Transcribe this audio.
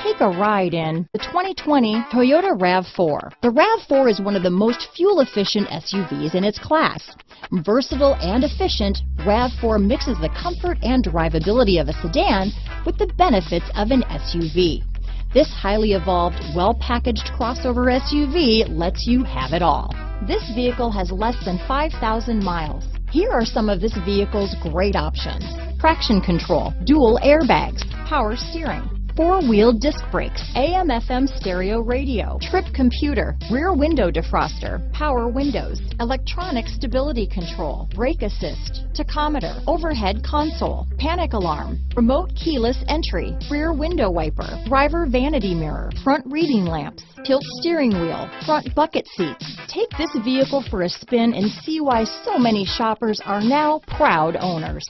Take a ride in the 2020 Toyota RAV4. The RAV4 is one of the most fuel-efficient SUVs in its class. Versatile and efficient, RAV4 mixes the comfort and drivability of a sedan with the benefits of an SUV. This highly evolved, well-packaged crossover SUV lets you have it all. This vehicle has less than 5,000 miles. Here are some of this vehicle's great options: traction control, dual airbags, power steering, four-wheel disc brakes, AM/FM stereo radio, trip computer, rear window defroster, power windows, electronic stability control, brake assist, tachometer, overhead console, panic alarm, remote keyless entry, rear window wiper, driver vanity mirror, front reading lamps, tilt steering wheel, front bucket seats. Take this vehicle for a spin and see why so many shoppers are now proud owners.